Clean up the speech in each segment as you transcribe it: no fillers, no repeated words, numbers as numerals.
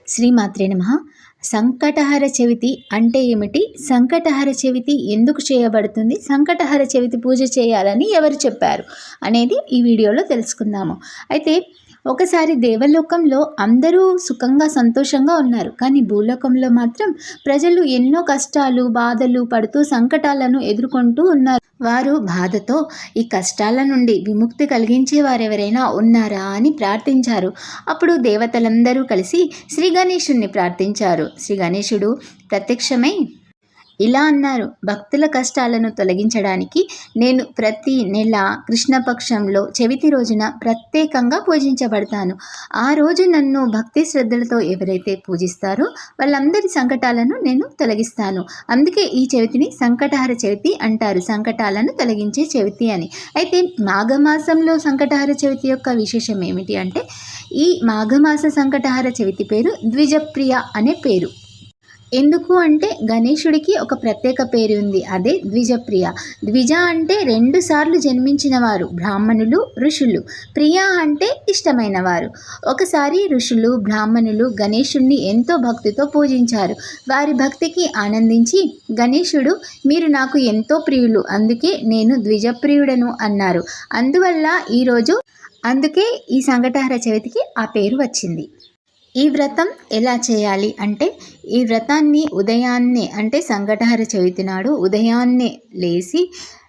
శ్రీమాత్రే నమః. సంకటహర చవితి అంటే ఏమిటి? సంకటహర చవితి ఎందుకు చేయబడుతుంది? సంకటహర చవితి పూజ చేయాలని ఎవరు చెప్పారు అనేది ఈ వీడియోలో తెలుసుకుందాము. అయితే ఒకసారి దేవలోకంలో అందరూ సుఖంగా సంతోషంగా ఉన్నారు. కానీ భూలోకంలో మాత్రం ప్రజలు ఎన్నో కష్టాలు బాధలు పడుతూ సంకటాలను ఎదుర్కొంటూ ఉన్నారు. వారు బాధతో ఈ కష్టాల నుండి విముక్తి కలిగించే వారెవరైనా ఉన్నారా అని ప్రార్థించారు. అప్పుడు దేవతలందరూ కలిసి శ్రీ గణేశుణ్ణి ప్రార్థించారు. శ్రీ గణేశుడు ప్రత్యక్షమై ఇలా అన్నారు, భక్తుల కష్టాలను తొలగించడానికి నేను ప్రతి నెల కృష్ణపక్షంలో చవితి రోజున ప్రత్యేకంగా పూజించబడతాను. ఆ రోజు నన్ను భక్తి శ్రద్ధలతో ఎవరైతే పూజిస్తారో వాళ్ళందరి సంకటాలను నేను తొలగిస్తాను. అందుకే ఈ చవితిని సంకటహర చవితి అంటారు, సంకటాలను తొలగించే చవితి అని. అయితే మాఘమాసంలో సంకటహర చవితి యొక్క విశేషం ఏమిటి అంటే, ఈ మాఘమాస సంకటహర చవితి పేరు ద్విజప్రియ అనే పేరు. ఎందుకు అంటే గణేశుడికి ఒక ప్రత్యేక పేరు ఉంది, అదే ద్విజప్రియ. ద్విజ అంటే 2 సార్లు జన్మించిన వారు, బ్రాహ్మణులు ఋషులు. ప్రియ అంటే ఇష్టమైన వారు. ఒకసారి ఋషులు బ్రాహ్మణులు గణేశుడిని ఎంతో భక్తితో పూజించారు. వారి భక్తికి ఆనందించి గణేశుడు మీరు నాకు ఎంతో ప్రియులు, అందుకే నేను ద్విజప్రియుడను అన్నారు. అందుకే ఈ సంకటహర చవితికి ఆ పేరు వచ్చింది. ఈ వ్రతం ఎలా చేయాలి అంటే, ఈ వ్రతాన్ని ఉదయాన్నే అంటే సంకటహర చవితి నాడు ఉదయాన్నే లేచి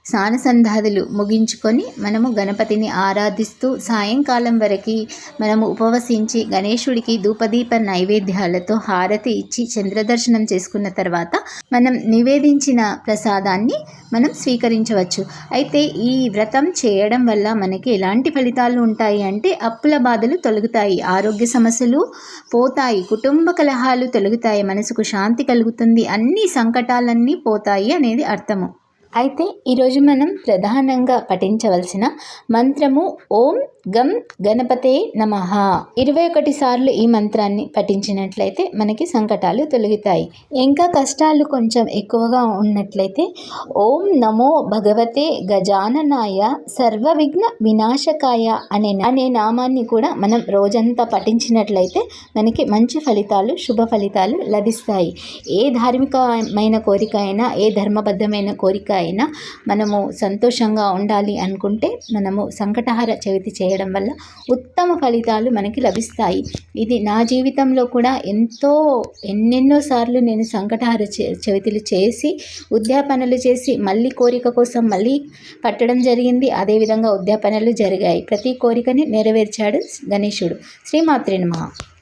స్నానసంధ్యాదులు ముగించుకొని మనము గణపతిని ఆరాధిస్తూ సాయంకాలం వరకు మనము ఉపవసించి గణేశుడికి ధూపదీప నైవేద్యాలతో హారతి ఇచ్చి చంద్రదర్శనం చేసుకున్న తర్వాత మనం నివేదించిన ప్రసాదాన్ని మనం స్వీకరించవచ్చు. అయితే ఈ వ్రతం చేయడం వల్ల మనకి ఎలాంటి ఫలితాలు ఉంటాయి అంటే, అప్పుల బాధలు తొలగుతాయి, ఆరోగ్య సమస్యలు పోతాయి, కుటుంబ కలహాలు తొలగుతాయి, మనసుకు శాంతి కలుగుతుంది, అన్ని సంకటాలన్నీ పోతాయి అనేది అర్థము. అయితే ఈరోజు మనం ప్రధానంగా పఠించవలసిన మంత్రము ఓం గం గణపతే నమః. 21 సార్లు ఈ మంత్రాన్ని పఠించినట్లయితే మనకి సంకటాలు తొలగుతాయి. ఇంకా కష్టాలు కొంచెం ఎక్కువగా ఉన్నట్లయితే ఓం నమో భగవతే గజాననాయ సర్వ విఘ్న వినాశకాయ అనే నామాన్ని కూడా మనం రోజంతా పఠించినట్లయితే మనకి మంచి ఫలితాలు, శుభ ఫలితాలు లభిస్తాయి. ఏ ధార్మికమైన కోరిక అయినా, ఏ ధర్మబద్ధమైన కోరిక అయినా మనము సంతోషంగా ఉండాలి అనుకుంటే మనము సంకటహర చవితి చేయడం వల్ల ఉత్తమ ఫలితాలు మనకి లభిస్తాయి. ఇది నా జీవితంలో కూడా ఎన్నెన్నో సార్లు నేను సంకటహర చవితులు చేసి ఉద్యాపనలు చేసి మళ్ళీ కోరిక కోసం మళ్ళీ పట్టడం జరిగింది. అదేవిధంగా ఉద్యాపనలు జరిగాయి. ప్రతి కోరికని నెరవేర్చాడు గణేశుడు. శ్రీమాత్రే నమః.